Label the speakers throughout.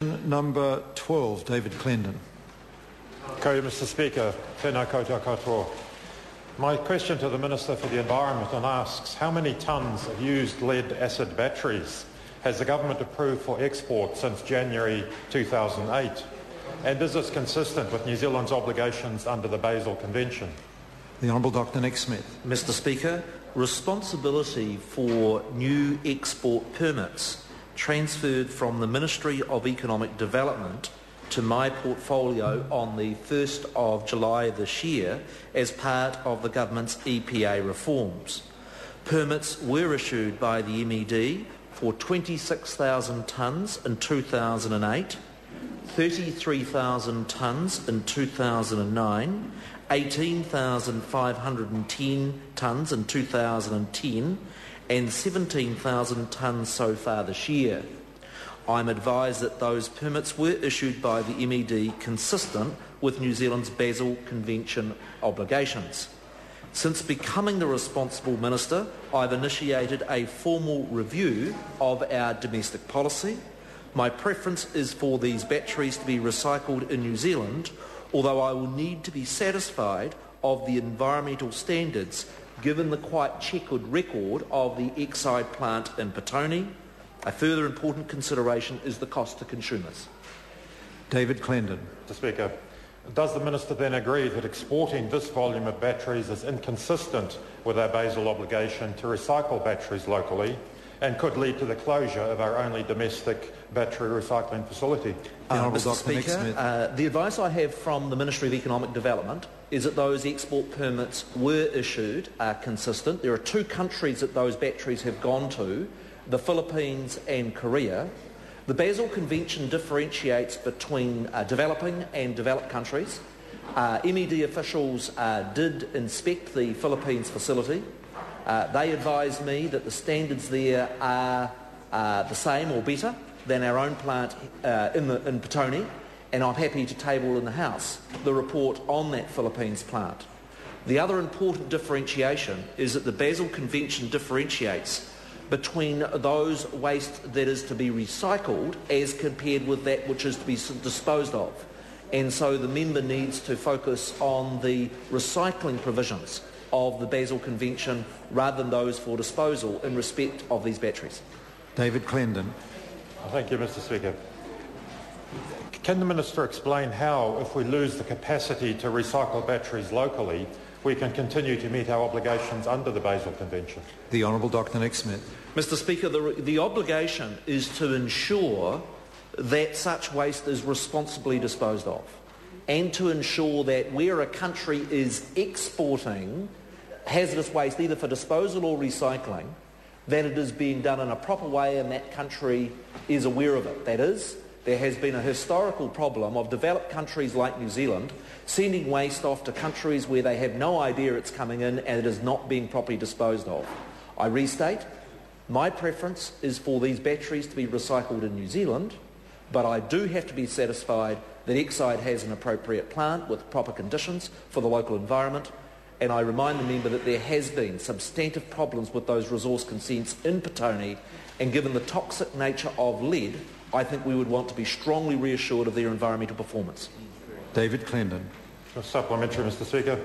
Speaker 1: Number 12, David Clendon.
Speaker 2: Mr Speaker, tēnā koutou katoa. My question to the Minister for the Environment asks, how many tonnes of used lead-acid batteries has the Government approved for export since January 2008? And is this consistent with New Zealand's obligations under the Basel Convention?
Speaker 1: The Honourable Dr Nick Smith.
Speaker 3: Mr Speaker, responsibility for new export permits transferred from the Ministry of Economic Development to my portfolio on the 1st of July this year as part of the Government's EPA reforms. Permits were issued by the MED for 26,000 tonnes in 2008, 33,000 tonnes in 2009, 18,510 tonnes in 2010 and 17,000 tonnes so far this year. I'm advised that those permits were issued by the MED consistent with New Zealand's Basel Convention obligations. Since becoming the responsible minister, I've initiated a formal review of our domestic policy. My preference is for these batteries to be recycled in New Zealand, although I will need to be satisfied of the environmental standards given the quite chequered record of the Exide plant in Petone. A further important consideration is the cost to consumers.
Speaker 1: David Clendon.
Speaker 2: Mr Speaker, does the Minister then agree that exporting this volume of batteries is inconsistent with our Basel obligation to recycle batteries locally and could lead to the closure of our only domestic battery recycling facility?
Speaker 3: Mr Speaker, the advice I have from the Ministry of Economic Development is that those export permits were issued are consistent. There are two countries that those batteries have gone to, the Philippines and Korea. The Basel Convention differentiates between developing and developed countries. MED officials did inspect the Philippines facility. They advised me that the standards there are the same or better than our own plant in Petone, and I'm happy to table in the House the report on that Philippines plant. The other important differentiation is that the Basel Convention differentiates between those waste that is to be recycled as compared with that which is to be disposed of. And so the member needs to focus on the recycling provisions of the Basel Convention rather than those for disposal in respect of these batteries.
Speaker 1: David Clendon.
Speaker 2: Thank you, Mr Speaker. Can the Minister explain how, if we lose the capacity to recycle batteries locally, we can continue to meet our obligations under the Basel Convention?
Speaker 1: The Honourable Dr Nick Smith.
Speaker 3: Mr Speaker, the obligation is to ensure that such waste is responsibly disposed of and to ensure that where a country is exporting hazardous waste either for disposal or recycling, that it is being done in a proper way and that country is aware of it. That is, there has been a historical problem of developed countries like New Zealand sending waste off to countries where they have no idea it's coming in and it is not being properly disposed of. I restate, my preference is for these batteries to be recycled in New Zealand, but I do have to be satisfied that Exide has an appropriate plant with proper conditions for the local environment, and I remind the member that there has been substantive problems with those resource consents in Petone, and given the toxic nature of lead, I think we would want to be strongly reassured of their environmental performance.
Speaker 1: David Clendon.
Speaker 2: Supplementary, Mr Speaker.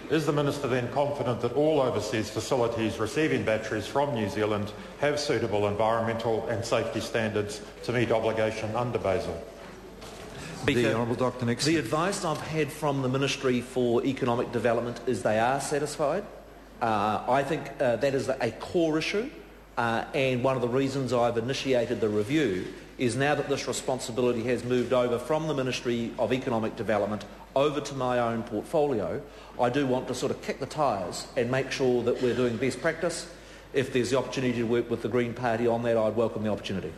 Speaker 2: Is the Minister then confident that all overseas facilities receiving batteries from New Zealand have suitable environmental and safety standards to meet obligation under Basel?
Speaker 1: The Honourable Dr Nick Smith.
Speaker 3: The advice I've had from the Ministry for Economic Development is they are satisfied. I think that is a core issue, and one of the reasons I've initiated the review is now that this responsibility has moved over from the Ministry of Economic Development over to my own portfolio, I do want to sort of kick the tyres and make sure that we're doing best practice. If there's the opportunity to work with the Green Party on that, I'd welcome the opportunity.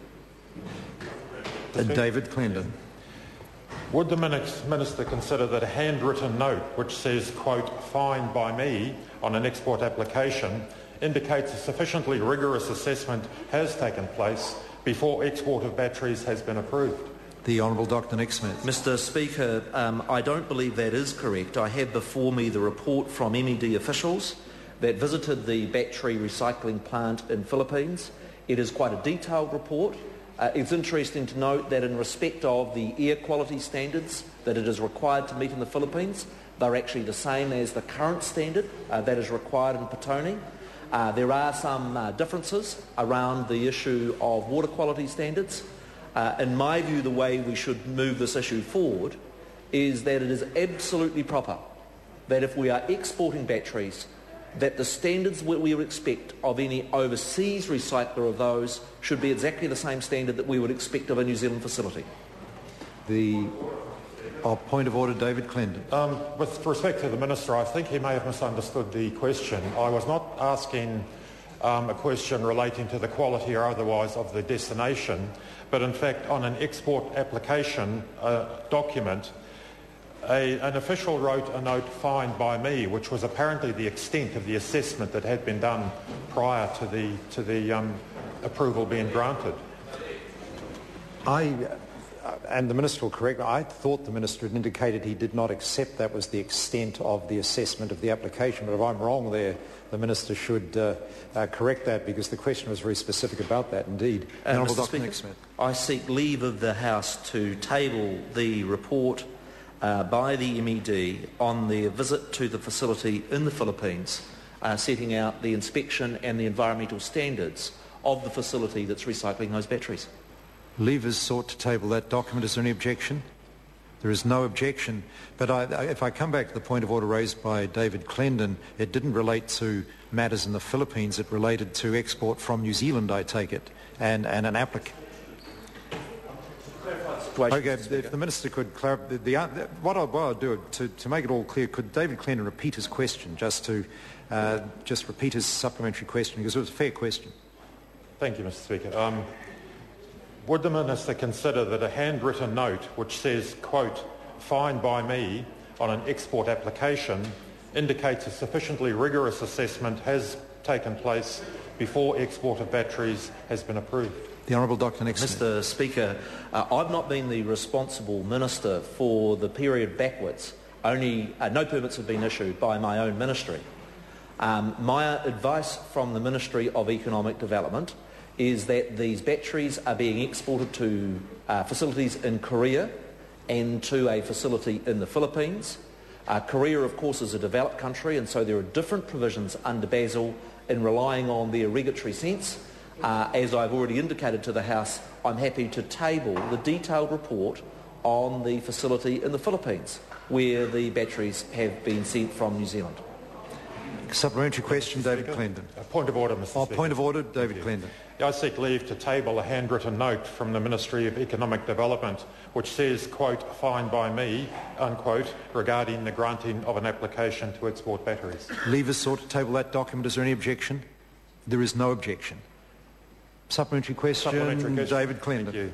Speaker 1: David Clendon.
Speaker 2: Would the Minister consider that a handwritten note which says, quote, "Fine by me" on an export application indicates a sufficiently rigorous assessment has taken place before export of batteries has been approved?
Speaker 1: The Honourable Dr Nick Smith.
Speaker 3: Mr Speaker, I don't believe that is correct. I have before me the report from MED officials that visited the battery recycling plant in Philippines. It is quite a detailed report. It's interesting to note that in respect of the air quality standards that it is required to meet in the Philippines, they're actually the same as the current standard that is required in Petone. There are some differences around the issue of water quality standards. In my view, the way we should move this issue forward is that it is absolutely proper that if we are exporting batteries, that the standards we would expect of any overseas recycler of those should be exactly the same standard that we would expect of a New Zealand facility.
Speaker 1: Point of order, David Clendon.
Speaker 2: With respect to the Minister, I think he may have misunderstood the question. I was not asking a question relating to the quality or otherwise of the destination, but in fact on an export application document, an official wrote a note signed by me, which was apparently the extent of the assessment that had been done prior to the approval being granted.
Speaker 1: And the Minister will correct me, I thought the Minister had indicated he did not accept that was the extent of the assessment of the application, but if I'm wrong there, the Minister should correct that, because the question was very specific about that indeed.
Speaker 3: Mr. Speaker, I seek leave of the House to table the report by the MED on their visit to the facility in the Philippines, setting out the inspection and the environmental standards of the facility that's recycling those batteries.
Speaker 1: Leave is sought to table that document. Is there any objection? There is no objection. But if I come back to the point of order raised by David Clendon, it didn't relate to matters in the Philippines. It related to export from New Zealand, I take it, and an applicant. Okay, if the Minister could clarify, what I'll do to make it all clear, could David Clendon repeat his question, just repeat his supplementary question, because it was a fair question.
Speaker 2: Thank you, Mr. Speaker. Would the Minister consider that a handwritten note which says, quote, "Fine by me" on an export application indicates a sufficiently rigorous assessment has taken place before export of batteries has been approved?
Speaker 1: The Honourable Dr. Nixon.
Speaker 3: Mr. Speaker, I've not been the responsible Minister for the period backwards. No permits have been issued by my own ministry. My advice from the Ministry of Economic Development is that these batteries are being exported to facilities in Korea and to a facility in the Philippines. Korea, of course, is a developed country, and so there are different provisions under Basel in relying on their regulatory sense. As I've already indicated to the House, I'm happy to table the detailed report on the facility in the Philippines, where the batteries have been sent from New Zealand.
Speaker 1: Supplementary question, David Clendon.
Speaker 2: Point of order, Mr. Speaker.
Speaker 1: Point of order, David Clendon.
Speaker 2: I seek leave to table a handwritten note from the Ministry of Economic Development which says, quote, "Fine by me," unquote, regarding the granting of an application to export batteries.
Speaker 1: Leave is sought to table that document. Is there any objection? There is no objection. Supplementary question, David Clendon.
Speaker 2: Thank you.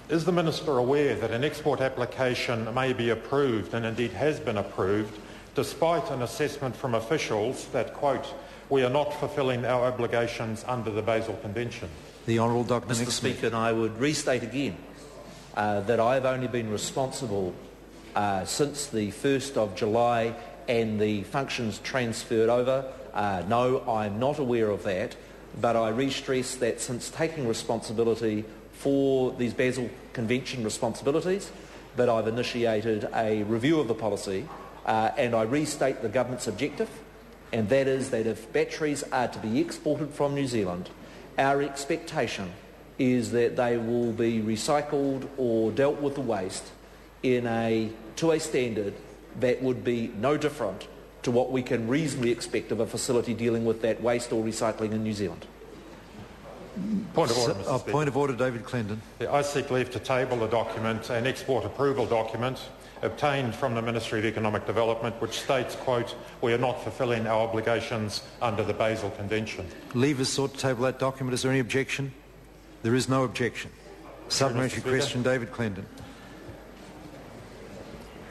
Speaker 2: Is the Minister aware that an export application may be approved, and indeed has been approved, despite an assessment from officials that, quote, "We are not fulfilling our obligations under the Basel Convention"?
Speaker 1: The Honourable Dr.
Speaker 3: Mr. Speaker, and I would restate again that I've only been responsible since the 1st of July and the functions transferred over. No, I'm not aware of that, but I re-stress that since taking responsibility for these Basel Convention responsibilities, that I've initiated a review of the policy, and I restate the government's objective, and that is that if batteries are to be exported from New Zealand, our expectation is that they will be recycled or dealt with the waste to a standard that would be no different to what we can reasonably expect of a facility dealing with that waste or recycling in New Zealand.
Speaker 2: Point of order, Mr. Speaker.
Speaker 1: Point of order, David Clendon.
Speaker 2: I seek leave to table a document, an export approval document, obtained from the Ministry of Economic Development, which states, quote, "We are not fulfilling our obligations under the Basel Convention."
Speaker 1: Leave is sought to table that document. Is there any objection? There is no objection. Supplementary question, David Clendon.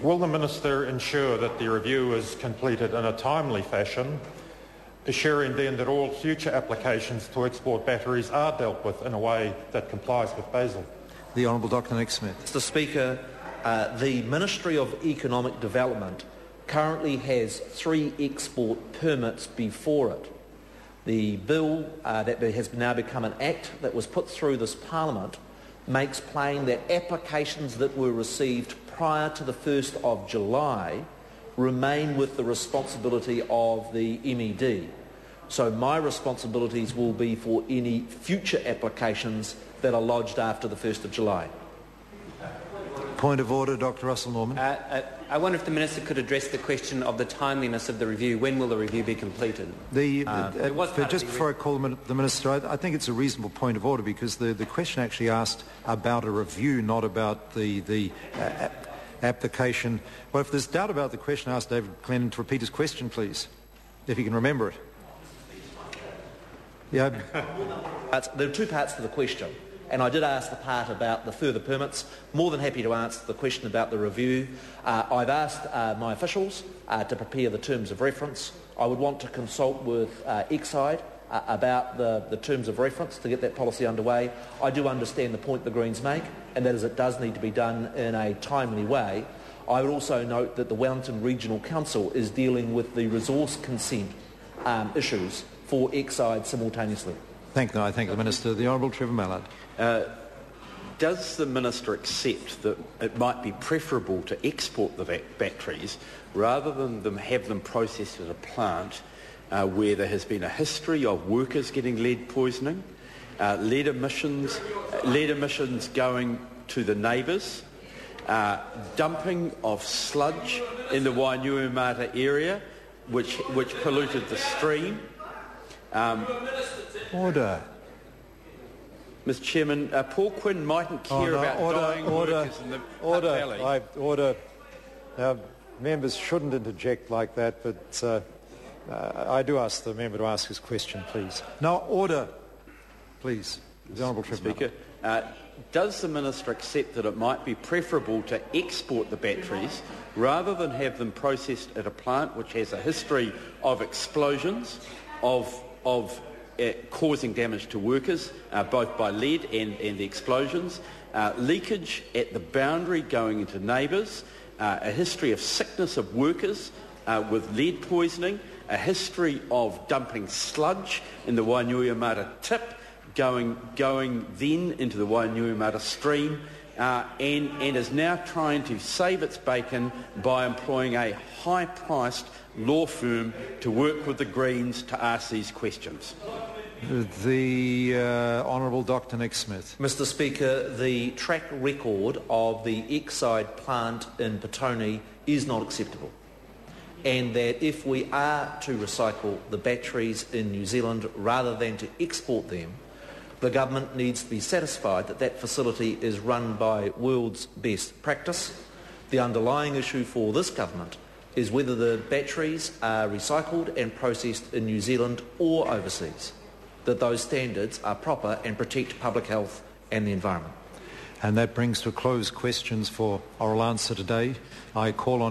Speaker 2: Will the Minister ensure that the review is completed in a timely fashion, assuring then that all future applications to export batteries are dealt with in a way that complies with Basel?
Speaker 1: The Honourable Dr. Nick Smith.
Speaker 3: Mr. Speaker, the Ministry of Economic Development currently has 3 export permits before it. The bill that has now become an act that was put through this Parliament makes plain that applications that were received prior to the 1st of July remain with the responsibility of the MED. So my responsibilities will be for any future applications that are lodged after the 1st of July.
Speaker 1: Point of order, Dr Russell Norman.
Speaker 4: I wonder if the Minister could address the question of the timeliness of the review. When will the review be completed?
Speaker 1: Just before I call the Minister, I think it's a reasonable point of order because the question actually asked about a review, not about the application. Well, if there's doubt about the question, ask David Clendon to repeat his question, please, if he can remember it. Yeah.
Speaker 3: There are two parts to the question, and I did ask the part about the further permits. More than happy to answer the question about the review. I've asked my officials to prepare the terms of reference. I would want to consult with Exide about the terms of reference to get that policy underway. I do understand the point the Greens make, and that is it does need to be done in a timely way. I would also note that the Wellington Regional Council is dealing with the resource consent issues for Exide simultaneously.
Speaker 1: Thank the Minister. The Honourable Trevor Mallard.
Speaker 5: Does the Minister accept that it might be preferable to export the batteries rather than have them processed at a plant where there has been a history of workers getting lead poisoning, lead emissions going to the neighbours, dumping of sludge in the Wainuiomata area, which polluted the stream?
Speaker 1: Order.
Speaker 5: Mr. Chairman, Paul Quinn mightn't care about dying workers in the Hutt Valley.
Speaker 1: Order. Members shouldn't interject like that, but I do ask the member to ask his question, please. Now, order, please. The Honourable Trevor.
Speaker 5: Speaker, does the Minister accept that it might be preferable to export the batteries rather than have them processed at a plant which has a history of explosions, of causing damage to workers, both by lead and the explosions, leakage at the boundary going into neighbours, a history of sickness of workers with lead poisoning, a history of dumping sludge in the Wainuiomata tip, going then into the Wainuiomata stream, and is now trying to save its bacon by employing a high-priced law firm to work with the Greens to ask these questions.
Speaker 1: The Honourable Dr Nick Smith.
Speaker 3: Mr Speaker, the track record of the Exide plant in Petone is not acceptable, and that if we are to recycle the batteries in New Zealand rather than to export them, the government needs to be satisfied that that facility is run by world's best practice. The underlying issue for this government is whether the batteries are recycled and processed in New Zealand or overseas, that those standards are proper and protect public health and the environment.
Speaker 1: And that brings to a close questions for oral answer today. I call on